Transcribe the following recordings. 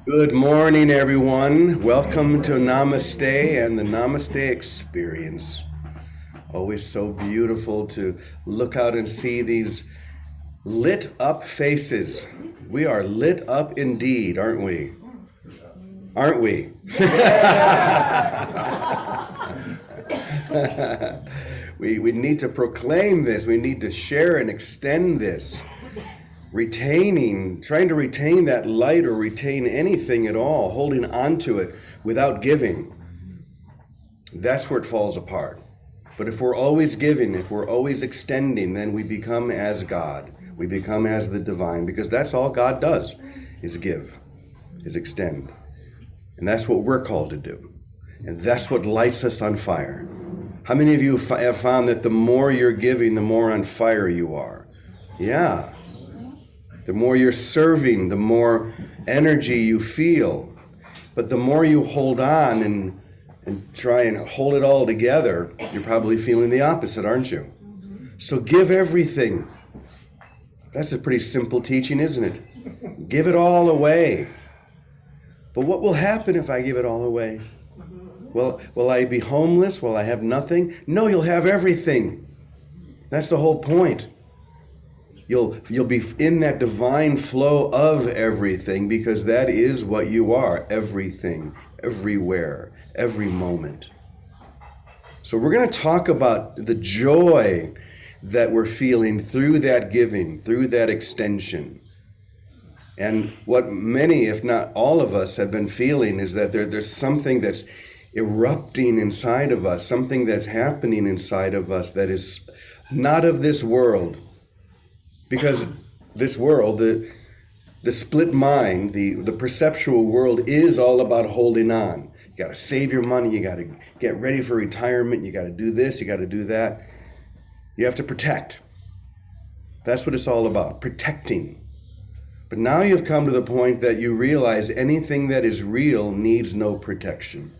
Good morning, everyone. Welcome to Namaste and the Namaste experience. Always so beautiful to look out and see these lit up faces. We are lit up indeed, aren't we? Aren't we? we need to proclaim this. We need to share and extend this. Trying to retain that light or retain anything at all, holding on to it without giving, that's where it falls apart. But if we're always giving, if we're always extending, then we become as God. We become as the divine, because that's all God does, is give, is extend. And that's what we're called to do. And that's what lights us on fire. How many of you have found that the more you're giving, the more on fire you are? Yeah. The more you're serving, the more energy you feel. But the more you hold on and try and hold it all together, you're probably feeling the opposite, aren't you? So give everything. That's a pretty simple teaching, isn't it? Give it all away. But what will happen if I give it all away? Well, will I be homeless? Will I have nothing? No, you'll have everything. That's the whole point. You'll be in that divine flow of everything, because that is what you are. Everything, everywhere, every moment. So we're going to talk about the joy that we're feeling through that giving, through that extension. And what many, if not all of us, have been feeling is that there's something that's erupting inside of us, something that's happening inside of us that is not of this world. Because this world, the split mind, the perceptual world is all about holding on. You got to save your money. You got to get ready for retirement. You got to do this. You got to do that. You have to protect. That's what it's all about, protecting. But now you've come to the point that you realize anything that is real needs no protection.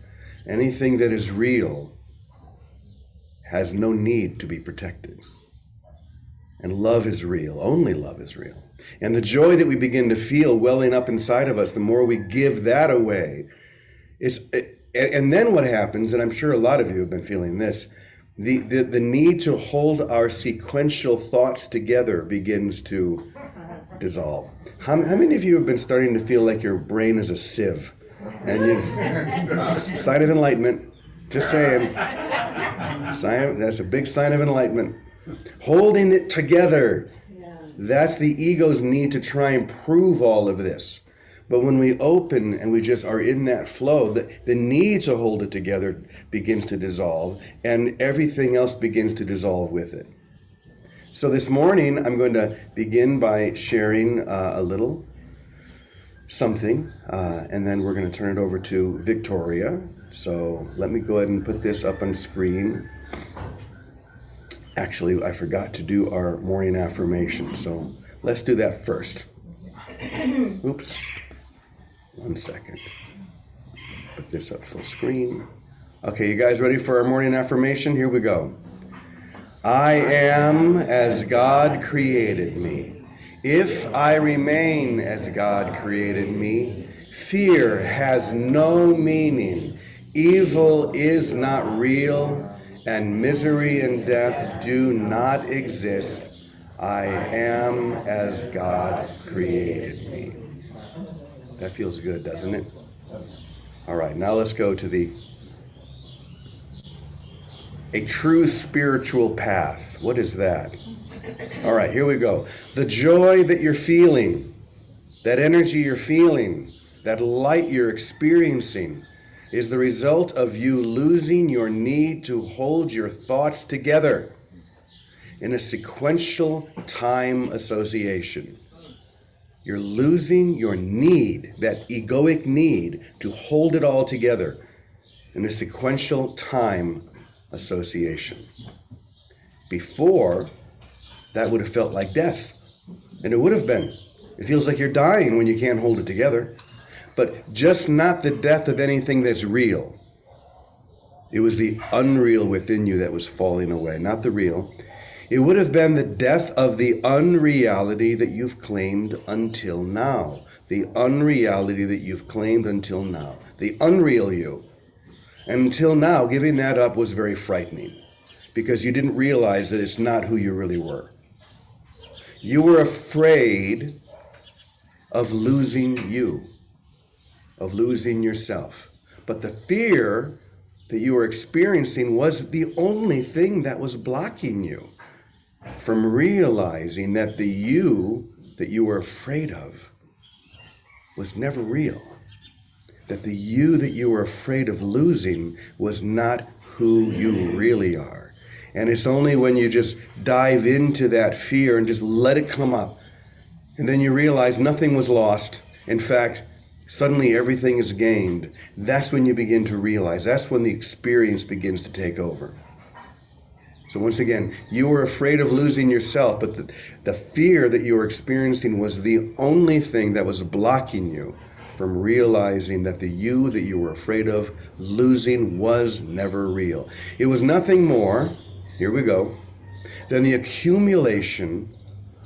Anything that is real has no need to be protected. And love is real. Only love is real. And the joy that we begin to feel welling up inside of us, the more we give that away. And then what happens, and I'm sure a lot of you have been feeling this, the need to hold our sequential thoughts together begins to dissolve. How many of you have been starting to feel like your brain is a sieve? And sign of enlightenment. Just saying. That's a big sign of enlightenment. Holding it together. That's the ego's need to try and prove all of this. But when we open and we just are in that flow, the need to hold it together begins to dissolve, and everything else begins to dissolve with it. So this morning, I'm going to begin by sharing a little something, and then we're going to turn it over to Victoria. So let me go ahead and put this up on screen. Actually, I forgot to do our morning affirmation, so let's do that first. Oops. 1 second. Put this up full screen. Okay, you guys ready for our morning affirmation? Here we go. I am as God created me. If I remain as God created me, fear has no meaning. Evil is not real, and misery and death do not exist. I am as God created me. That feels good, doesn't it? All right, now let's go to a true spiritual path. What is that? All right, here we go. The joy that you're feeling, that energy you're feeling, that light you're experiencing is the result of you losing your need to hold your thoughts together in a sequential time association. You're losing your need, that egoic need to hold it all together in a sequential time association. Before, that would have felt like death. And it would have been. It feels like you're dying when you can't hold it together. But just not the death of anything that's real. It was the unreal within you that was falling away, not the real. It would have been the death of the unreality that you've claimed until now. The unreality that you've claimed until now. The unreal you. And until now, giving that up was very frightening because you didn't realize that it's not who you really were. You were afraid of losing you, of losing yourself. But the fear that you were experiencing was the only thing that was blocking you from realizing that the you that you were afraid of was never real. That the you that you were afraid of losing was not who you really are. And it's only when you just dive into that fear and just let it come up, and then you realize nothing was lost. In fact, suddenly everything is gained. That's when you begin to realize. That's when the experience begins to take over. So once again, you were afraid of losing yourself, but the fear that you were experiencing was the only thing that was blocking you from realizing that the you that you were afraid of losing was never real. It was nothing more, here we go, than the accumulation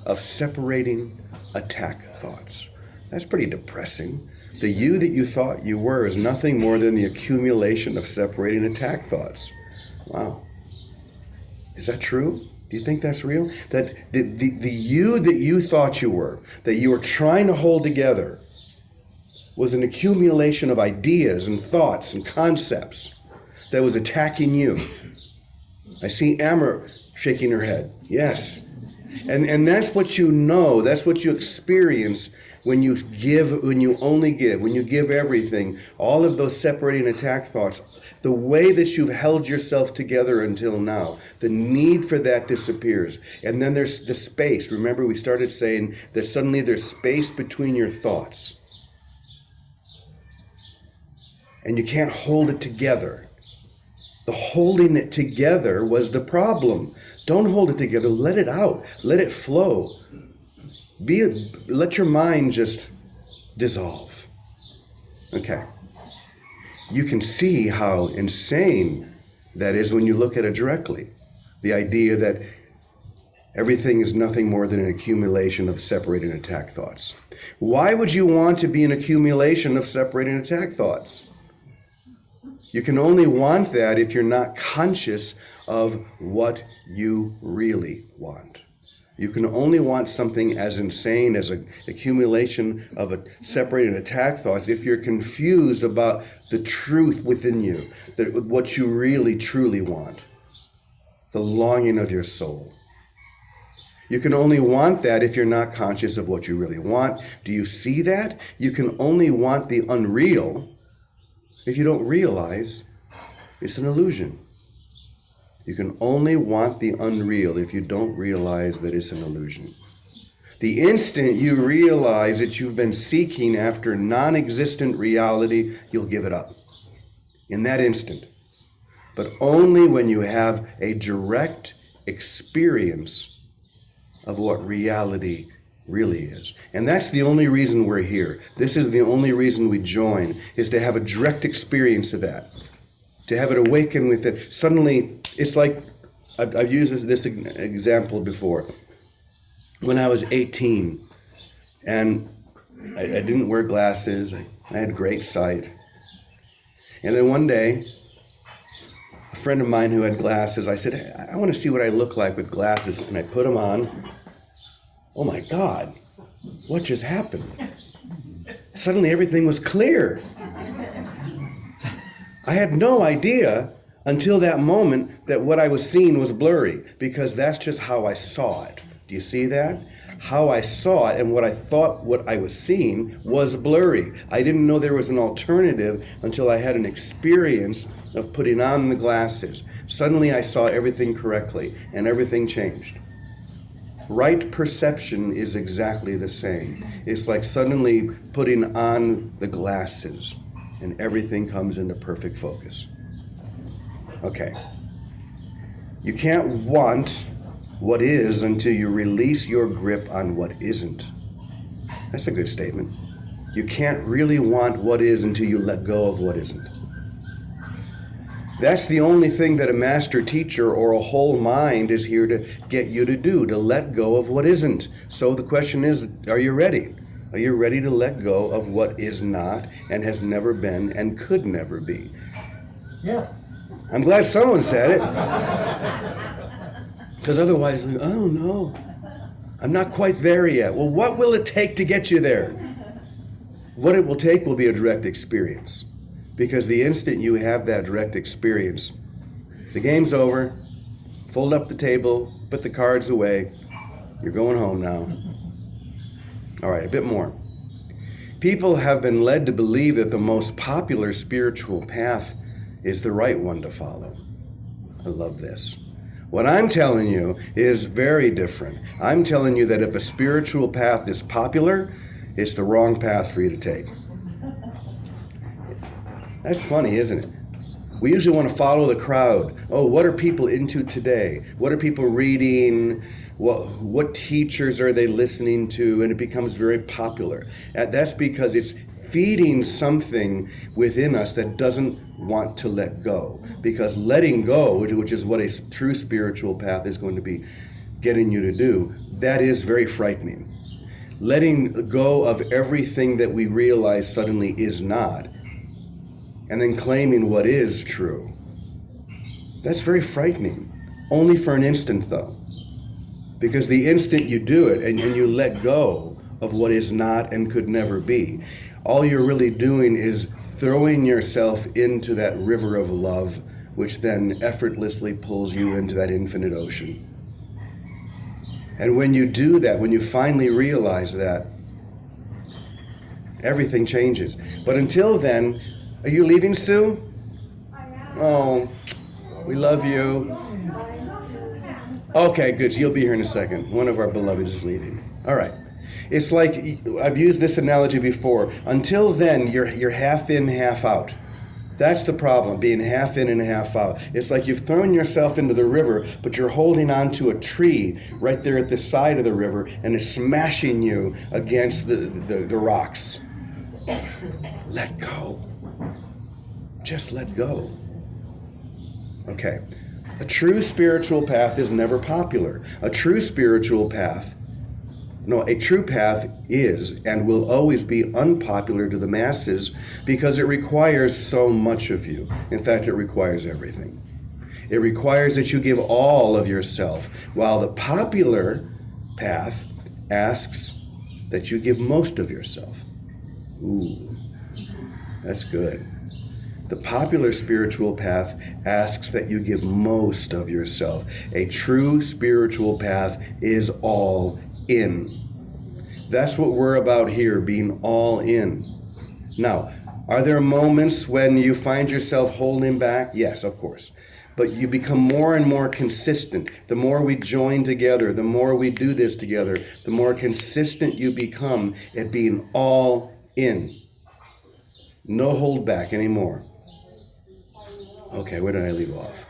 of separating attack thoughts. That's pretty depressing. The you that you thought you were is nothing more than the accumulation of separating attack thoughts. Wow. Is that true? Do you think that's real? That the you that you thought you were, that you were trying to hold together, was an accumulation of ideas and thoughts and concepts that was attacking you. I see Amber shaking her head. Yes. And that's what you know, that's what you experience when you give, when you only give, when you give everything, all of those separating attack thoughts, the way that you've held yourself together until now, the need for that disappears. And then there's the space. Remember, we started saying that suddenly there's space between your thoughts. And you can't hold it together. The holding it together was the problem. Don't hold it together. Let it out. Let it flow. Let your mind just dissolve. Okay. You can see how insane that is when you look at it directly. The idea that everything is nothing more than an accumulation of separating attack thoughts. Why would you want to be an accumulation of separating attack thoughts? You can only want that if you're not conscious of what you really want. You can only want something as insane as an accumulation of separated attack thoughts if you're confused about the truth within you, what you really truly want, the longing of your soul. You can only want that if you're not conscious of what you really want. Do you see that? You can only want the unreal if you don't realize it's an illusion. You can only want the unreal if you don't realize that it's an illusion. The instant you realize that you've been seeking after non-existent reality, you'll give it up. In that instant. But only when you have a direct experience of what reality really is. And that's the only reason we're here. This is the only reason we join, is to have a direct experience of that. To have it awaken with it. Suddenly, it's like, I've used this example before. When I was 18, and I didn't wear glasses, I had great sight. And then one day, a friend of mine who had glasses, I said, hey, I want to see what I look like with glasses. And I put them on. Oh my God, what just happened? Suddenly everything was clear. I had no idea until that moment that what I was seeing was blurry, because that's just how I saw it. Do you see that? How I saw it and what I thought what I was seeing was blurry. I didn't know there was an alternative until I had an experience of putting on the glasses. Suddenly I saw everything correctly and everything changed. Right perception is exactly the same. It's like suddenly putting on the glasses and everything comes into perfect focus. Okay. You can't want what is until you release your grip on what isn't. That's a good statement. You can't really want what is until you let go of what isn't. That's the only thing that a master teacher or a whole mind is here to get you to do, to let go of what isn't. So the question is, are you ready? Are you ready to let go of what is not and has never been and could never be? Yes. I'm glad someone said it. Because otherwise, oh no, I'm not quite there yet. Well, what will it take to get you there? What it will take will be a direct experience. Because the instant you have that direct experience, the game's over, fold up the table, put the cards away, you're going home now. All right, a bit more. People have been led to believe that the most popular spiritual path is the right one to follow. I love this. What I'm telling you is very different. I'm telling you that if a spiritual path is popular, it's the wrong path for you to take. That's funny, isn't it? We usually want to follow the crowd. Oh, what are people into today? What are people reading? What teachers are they listening to? And it becomes very popular. And that's because it's feeding something within us that doesn't want to let go. Because letting go, which is what a true spiritual path is going to be getting you to do, that is very frightening. Letting go of everything that we realize suddenly is not, and then claiming what is true. That's very frightening. Only for an instant, though. Because the instant you do it and you let go of what is not and could never be, all you're really doing is throwing yourself into that river of love, which then effortlessly pulls you into that infinite ocean. And when you do that, when you finally realize that, everything changes. But until then, are you leaving, Sue? I am. Oh, we love you. Okay, good. So you'll be here in a second. One of our beloveds is leaving. All right. It's like, I've used this analogy before. Until then, you're half in, half out. That's the problem, being half in and half out. It's like you've thrown yourself into the river, but you're holding onto a tree right there at the side of the river, and it's smashing you against the rocks. Let go. Just let go. Okay. A true spiritual path is never popular. A true path is and will always be unpopular to the masses because it requires so much of you. In fact, it requires everything. It requires that you give all of yourself, while the popular path asks that you give most of yourself. Ooh, that's good. The popular spiritual path asks that you give most of yourself. A true spiritual path is all in. That's what we're about here, being all in. Now, are there moments when you find yourself holding back? Yes, of course. But you become more and more consistent. The more we join together, the more we do this together, the more consistent you become at being all in. No hold back anymore. Okay, where did I leave off?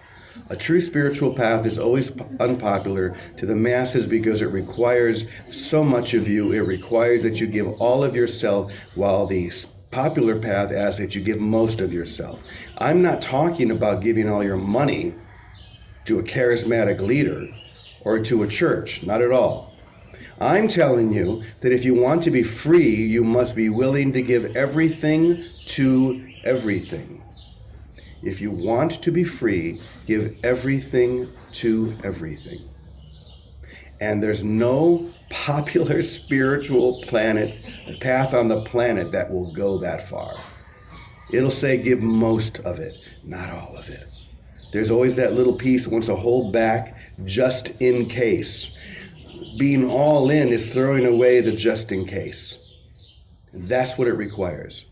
A true spiritual path is always unpopular to the masses because it requires so much of you. It requires that you give all of yourself, while the popular path asks that you give most of yourself. I'm not talking about giving all your money to a charismatic leader or to a church, not at all. I'm telling you that if you want to be free, you must be willing to give everything to everything. If you want to be free, give everything to everything. And there's no popular spiritual path on the planet that will go that far. It'll say give most of it, not all of it. There's always that little piece that wants to hold back just in case. Being all in is throwing away the just in case. That's what it requires.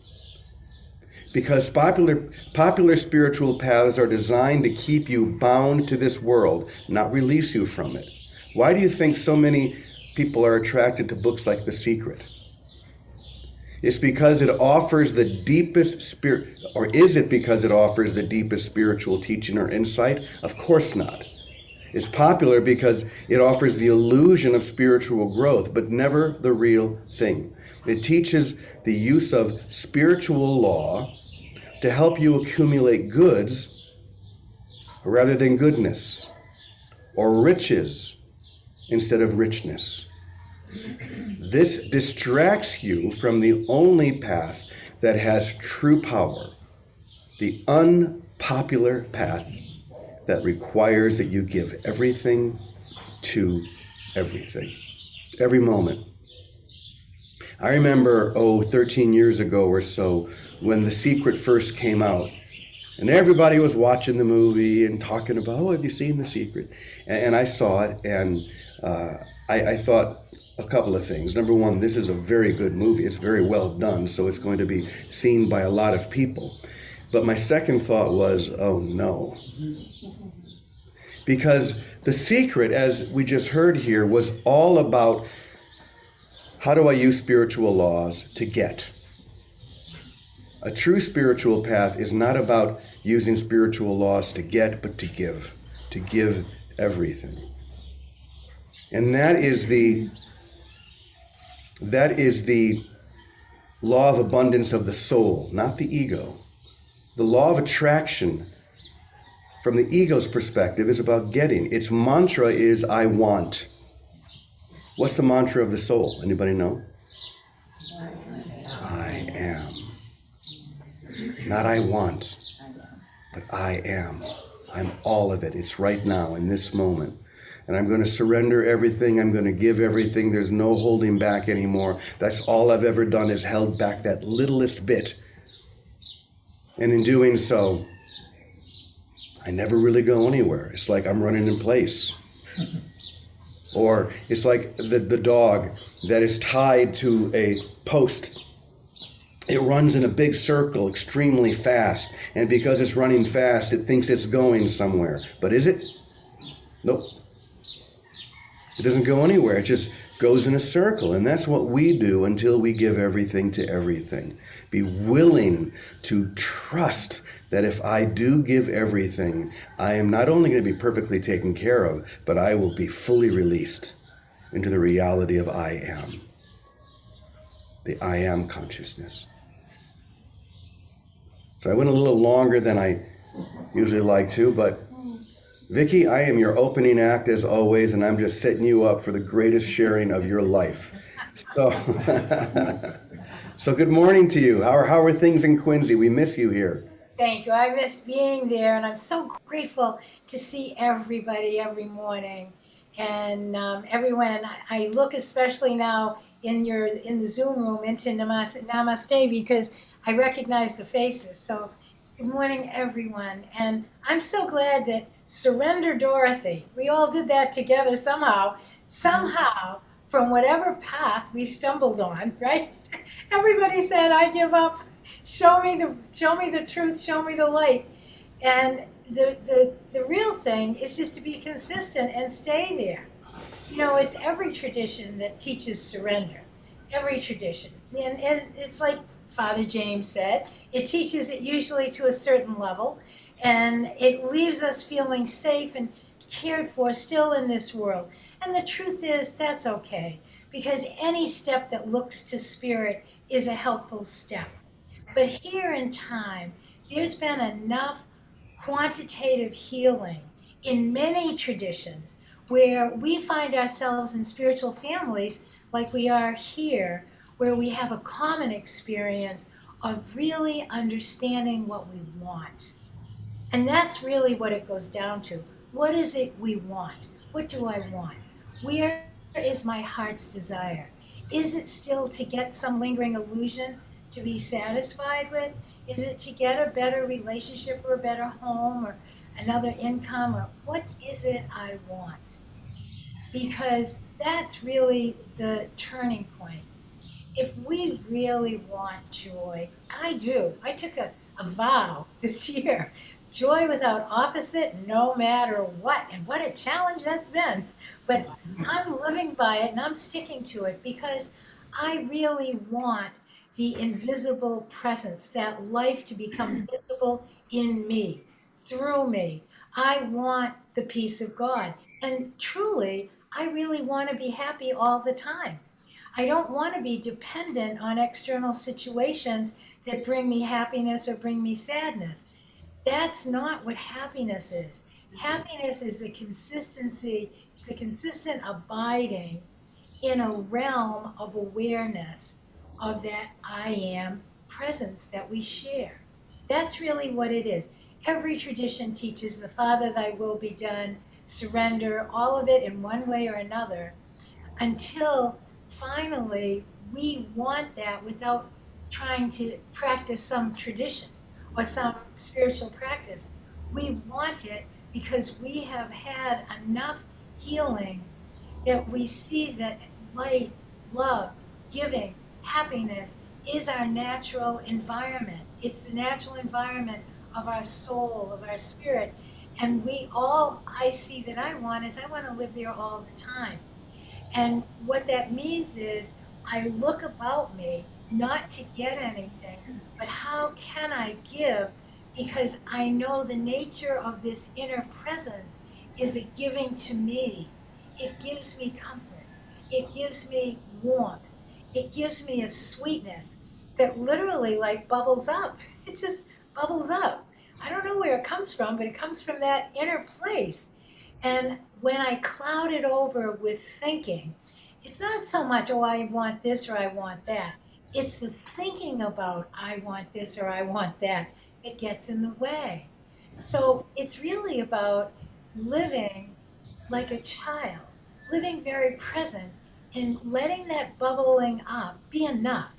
Because popular spiritual paths are designed to keep you bound to this world, not release you from it. Why do you think so many people are attracted to books like The Secret? It's because it offers the deepest or is it because it offers the deepest spiritual teaching or insight? Of course not. It's popular because it offers the illusion of spiritual growth, but never the real thing. It teaches the use of spiritual law to help you accumulate goods rather than goodness, or riches instead of richness. This distracts you from the only path that has true power, the unpopular path that requires that you give everything to everything, every moment. I remember, 13 years ago or so, when The Secret first came out, and everybody was watching the movie and talking about, have you seen The Secret? And I saw it, and I thought a couple of things. Number one, this is a very good movie. It's very well done, so it's going to be seen by a lot of people. But my second thought was, oh no. Because The Secret, as we just heard here, was all about how do I use spiritual laws to get. A true spiritual path is not about using spiritual laws to get, but to give everything. And that is the law of abundance of the soul, not the ego. The law of attraction from the ego's perspective is about getting. Its mantra is, I want. What's the mantra of the soul? Anybody know? I am. Not I want, but I am. I'm all of it. It's right now, in this moment. And I'm going to surrender everything. I'm going to give everything. There's no holding back anymore. That's all I've ever done is held back that littlest bit. And in doing so, I never really go anywhere. It's like I'm running in place. Or it's like the dog that is tied to a post. It runs in a big circle extremely fast. And because it's running fast, it thinks it's going somewhere. But is it? Nope. It doesn't go anywhere. It just goes in a circle. And that's what we do until we give everything to everything. Be willing to trust that if I do give everything, I am not only going to be perfectly taken care of, but I will be fully released into the reality of I am. The I am consciousness. So I went a little longer than I usually like to, but Vicki, I am your opening act as always, and I'm just setting you up for the greatest sharing of your life. So, so good morning to you. How are things in Quincy? We miss you here. Thank you. I miss being there, and I'm so grateful to see everybody every morning, and everyone. And I look especially now in the Zoom room into Namaste because I recognize the faces. So good morning, everyone. And I'm so glad that Surrender Dorothy, we all did that together somehow, from whatever path we stumbled on, right? Everybody said, I give up. Show me the truth, show me the light. And the real thing is just to be consistent and stay there. You know, it's every tradition that teaches surrender. Every tradition. And it's like Father James said, it teaches it usually to a certain level, and it leaves us feeling safe and cared for still in this world. And the truth is, that's okay, because any step that looks to spirit is a helpful step. But here in time, there's been enough quantitative healing in many traditions where we find ourselves in spiritual families like we are here, where we have a common experience of really understanding what we want. And that's really what it goes down to. What is it we want? What do I want? Where is my heart's desire? Is it still to get some lingering illusion to be satisfied with? Is it to get a better relationship or a better home or another income? Or what is it I want? Because that's really the turning point. If we really want joy, I do. I took a vow this year. Joy without opposite, no matter what. And what a challenge that's been. But I'm living by it and I'm sticking to it because I really want the invisible presence, that life to become visible in me, through me. I want the peace of God. And truly, I really want to be happy all the time. I don't want to be dependent on external situations that bring me happiness or bring me sadness. That's not what happiness is. Happiness is a consistency, it's a consistent abiding in a realm of awareness of that I am presence that we share. That's really what it is. Every tradition teaches the Father, thy will be done, surrender, all of it in one way or another, until finally we want that without trying to practice some tradition or some spiritual practice. We want it because we have had enough healing that we see that light, love, giving, happiness is our natural environment. It's the natural environment of our soul, of our spirit. And I see that I want is I want to live there all the time. And what that means is I look about me not to get anything, but how can I give? Because I know the nature of this inner presence is a giving to me. It gives me comfort. It gives me warmth. It gives me a sweetness that literally like bubbles up. It just bubbles up. I don't know where it comes from, but it comes from that inner place. And when I cloud it over with thinking, it's not so much, oh, I want this or I want that. It's the thinking about, I want this or I want that, that gets in the way. So it's really about living like a child, living very present and letting that bubbling up be enough.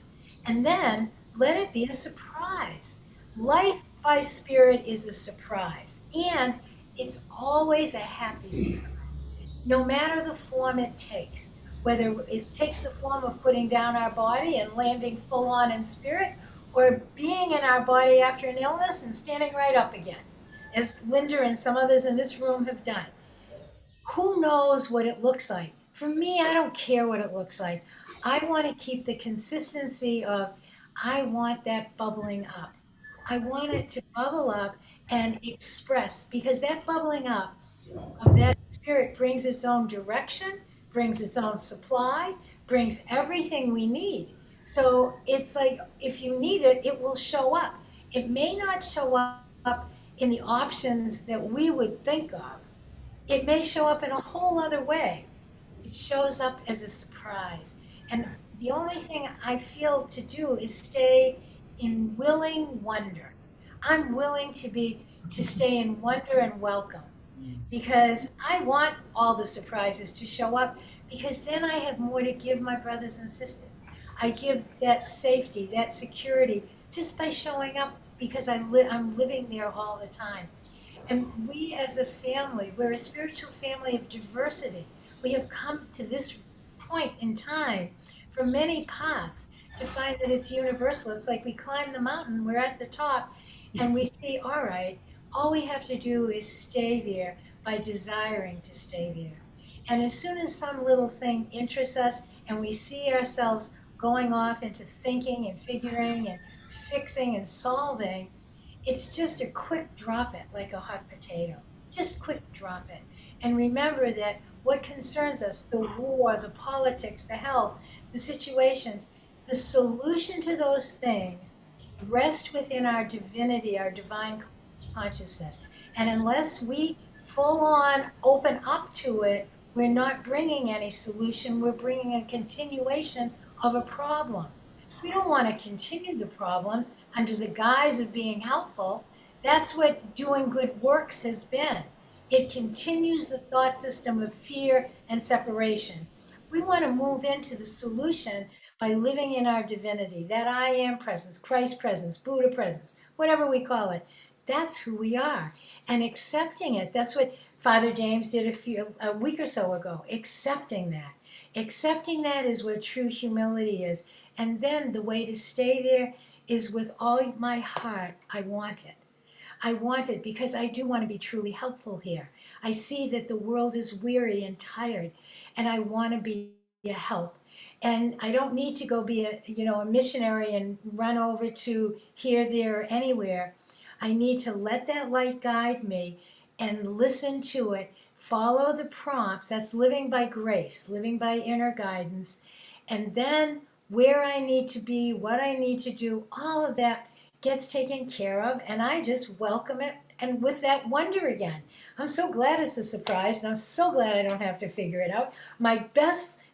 And then let it be a surprise. Life by spirit is a surprise. And it's always a happy surprise, no matter the form it takes. Whether it takes the form of putting down our body and landing full on in spirit, or being in our body after an illness and standing right up again, as Linda and some others in this room have done. Who knows what it looks like? For me, I don't care what it looks like. I want to keep the consistency of, I want that bubbling up. I want it to bubble up and express, because that bubbling up of that spirit brings its own direction, brings its own supply, brings everything we need. So it's like if you need it, it will show up. It may not show up in the options that we would think of. It may show up in a whole other way. It shows up as a surprise. And the only thing I feel to do is stay in willing wonder. I'm willing to stay in wonder and welcome, because I want all the surprises to show up, because then I have more to give my brothers and sisters. I give that safety, that security just by showing up, because I'm living there all the time. And we as a family, we're a spiritual family of diversity. We have come to this point in time from many paths to find that it's universal. It's like we climb the mountain, we're at the top, and we see, all right, all we have to do is stay there by desiring to stay there. And as soon as some little thing interests us and we see ourselves going off into thinking and figuring and fixing and solving, it's just a quick drop it like a hot potato. Just quick drop it. And remember that what concerns us, the war, the politics, the health, the situations, the solution to those things rest within our divinity, our divine consciousness. And unless we full on open up to it, we're not bringing any solution. We're bringing a continuation of a problem. We don't want to continue the problems under the guise of being helpful. That's what doing good works has been. It continues the thought system of fear and separation. We want to move into the solution by living in our divinity, that I am presence, Christ presence, Buddha presence, whatever we call it. That's who we are. And accepting it, that's what Father James did a week or so ago, accepting that. Accepting that is what true humility is. And then the way to stay there is with all my heart, I want it. I want it because I do want to be truly helpful here. I see that the world is weary and tired, and I want to be a help. And I don't need to go be a missionary and run over to here, there, or anywhere. I need to let that light guide me and listen to it, follow the prompts. That's living by grace, living by inner guidance. And then where I need to be, what I need to do, all of that gets taken care of, and I just welcome it and with that wonder again. I'm so glad it's a surprise, and I'm so glad I don't have to figure it out. My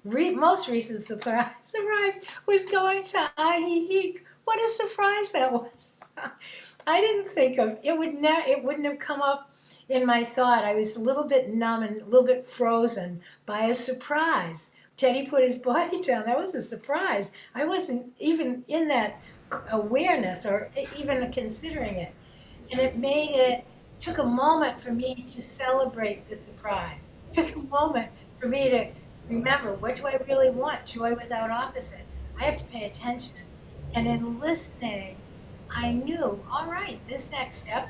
most recent surprise was going to Ahihi. What a surprise that was! I didn't think of it. It wouldn't have come up in my thought. I was a little bit numb and a little bit frozen by a surprise. Teddy put his body down. That was a surprise. I wasn't even in that awareness or even considering it. And took a moment for me to celebrate the surprise. It took a moment for me to remember, what do I really want? Joy without opposite. I have to pay attention. And in listening, I knew, all right, this next step,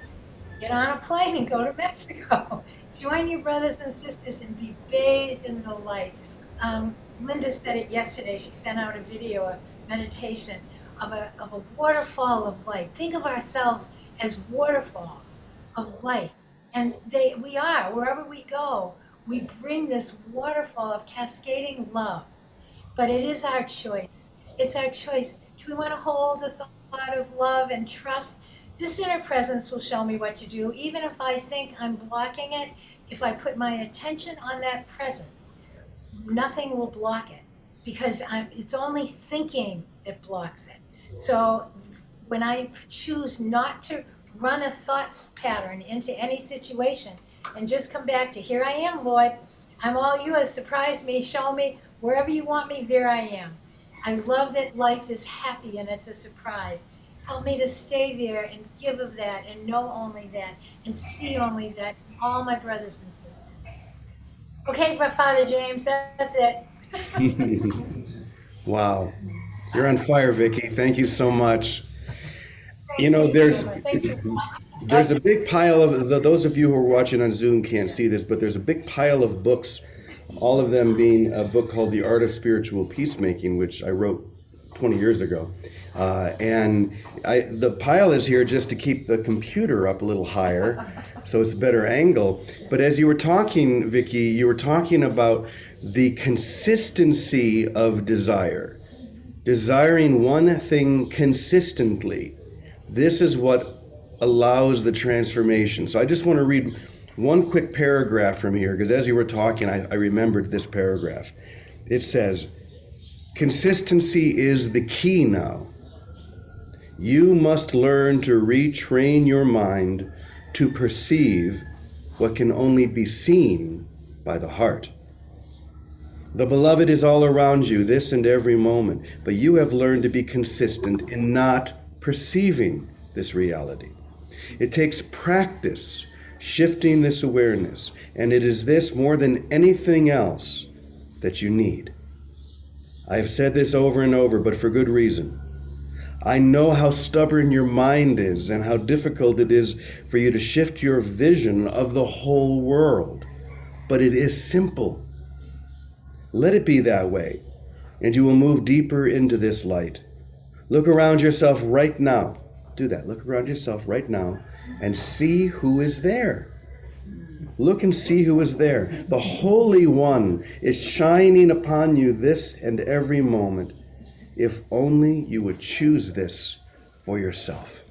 get on a plane and go to Mexico. Join your brothers and sisters and be bathed in the light. Linda said it yesterday. She sent out a video, a meditation of a waterfall of light. Think of ourselves as waterfalls of light. And we are, wherever we go, we bring this waterfall of cascading love. But it is our choice. It's our choice. Do we want to hold a thought of love and trust? This inner presence will show me what to do. Even if I think I'm blocking it, if I put my attention on that presence, nothing will block it, because it's only thinking that blocks it. So when I choose not to run a thoughts pattern into any situation and just come back to, here I am, Lord, I'm all yours, surprise me, show me, wherever you want me, there I am. I love that life is happy and it's a surprise. Help me to stay there and give of that and know only that and see only that in all my brothers and sisters. Okay, Father James, that's it. Wow. You're on fire, Vicki. Thank you so much. You know, Thank you. there's a big pile of those of you who are watching on Zoom can't see this, but there's a big pile of books, all of them being a book called The Art of Spiritual Peacemaking, which I wrote 20 years ago. The pile is here just to keep the computer up a little higher, so it's a better angle. But as you were talking, Vicki, you were talking about the consistency of desire. Desiring one thing consistently. This is what allows the transformation. So I just want to read one quick paragraph from here, because as you were talking, I remembered this paragraph. It says, consistency is the key now. You must learn to retrain your mind to perceive what can only be seen by the heart. The beloved is all around you, this and every moment, but you have learned to be consistent in not perceiving this reality. It takes practice shifting this awareness, and it is this more than anything else that you need. I have said this over and over, but for good reason. I know how stubborn your mind is and how difficult it is for you to shift your vision of the whole world. But it is simple. Let it be that way, and you will move deeper into this light. Look around yourself right now. Do that. Look around yourself right now and see who is there. Look and see who is there. The Holy One is shining upon you this and every moment. If only you would choose this for yourself.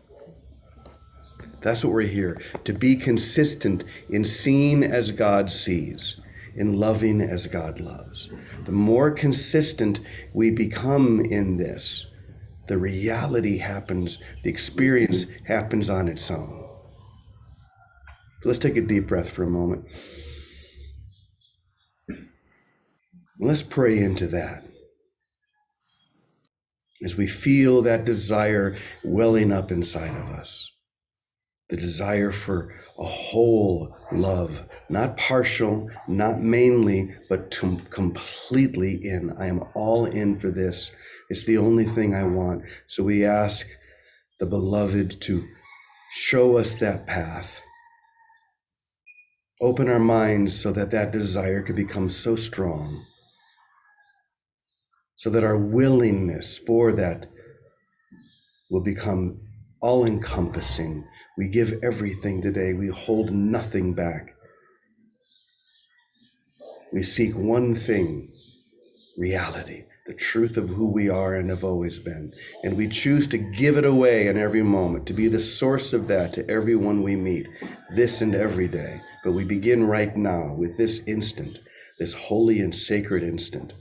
That's what we're here, to be consistent in seeing as God sees, in loving as God loves. The more consistent we become in this, the reality happens, the experience happens on its own. Let's take a deep breath for a moment. Let's pray into that. As we feel that desire welling up inside of us, the desire for a whole love, not partial, not mainly, but completely in. I am all in for this. It's the only thing I want. So we ask the beloved to show us that path. Open our minds so that that desire can become so strong, so that our willingness for that will become all-encompassing. We give everything today. We hold nothing back. We seek one thing, reality. the truth of who we are and have always been. And we choose to give it away in every moment, to be the source of that to everyone we meet, this and every day. But we begin right now with this instant, this holy and sacred instant.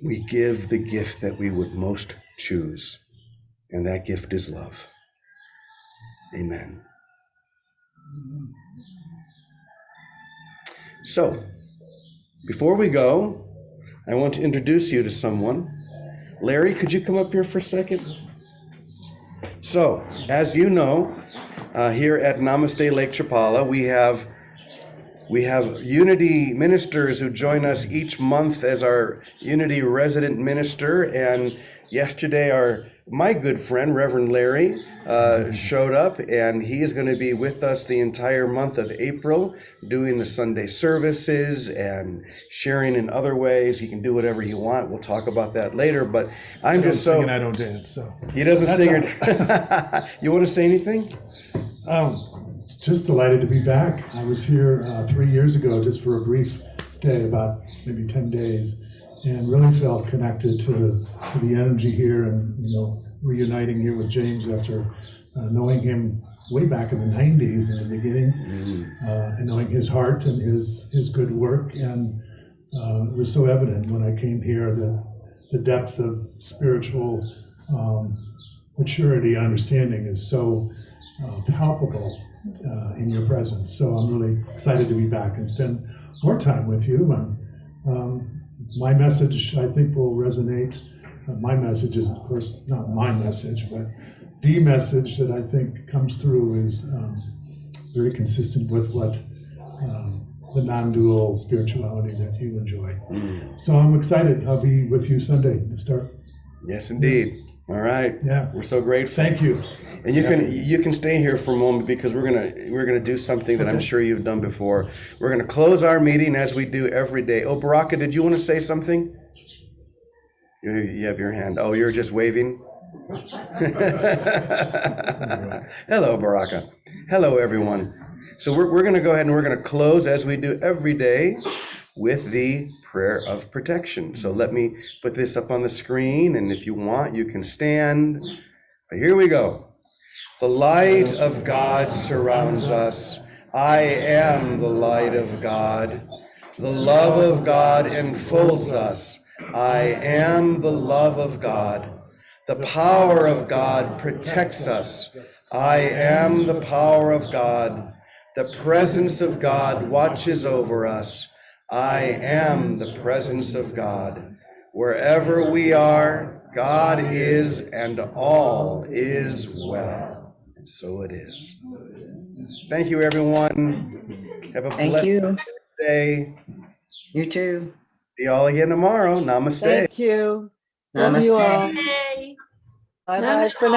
We give the gift that we would most choose, and that gift is love. Amen. So, before we go, I want to introduce you to someone. Larry, could you come up here for a second? So, as you know, here at Namaste Lake Chapala, we have Unity ministers who join us each month as our Unity resident minister. And yesterday, my good friend, Reverend Larry, showed up, and he is going to be with us the entire month of April, doing the Sunday services and sharing in other ways. He can do whatever he wants. We'll talk about that later. But I'm just so... And I don't dance, so... He doesn't sing or... You want to say anything? Just delighted to be back. I was here 3 years ago just for a brief stay, about maybe 10 days, and really felt connected to the energy here, and reuniting here with James after knowing him way back in the 90s in the beginning, and knowing his heart and his good work. And it was so evident when I came here, the depth of spiritual maturity and understanding is so palpable in your presence. So I'm really excited to be back and spend more time with you. And my message, I think, will resonate. My message is, of course, not my message, but the message that I think comes through is very consistent with what the non-dual spirituality that you enjoy. So I'm excited. I'll be with you Sunday to start. Yes, indeed. Yes. All right. Yeah. We're so grateful. Thank you. And you can stay here for a moment, because we're gonna do something that I'm sure you've done before. We're gonna close our meeting as we do every day. Oh, Baraka, did you want to say something? You have your hand. Oh, you're just waving. Hello, Baraka. Hello, everyone. So we're gonna go ahead and we're gonna close as we do every day with the prayer of protection. So let me put this up on the screen, and if you want, you can stand. But here we go. The light of God surrounds us. I am the light of God. The love of God enfolds us. I am the love of God. The power of God protects us. I am the power of God. The presence of God watches over us. I am the presence of God. Wherever we are, God is, and all is well. And so it is. Thank you, everyone. Have a blessed day. You too. See y'all again tomorrow. Namaste. Thank you. Love Namaste. you all. Hey. Bye-bye for now.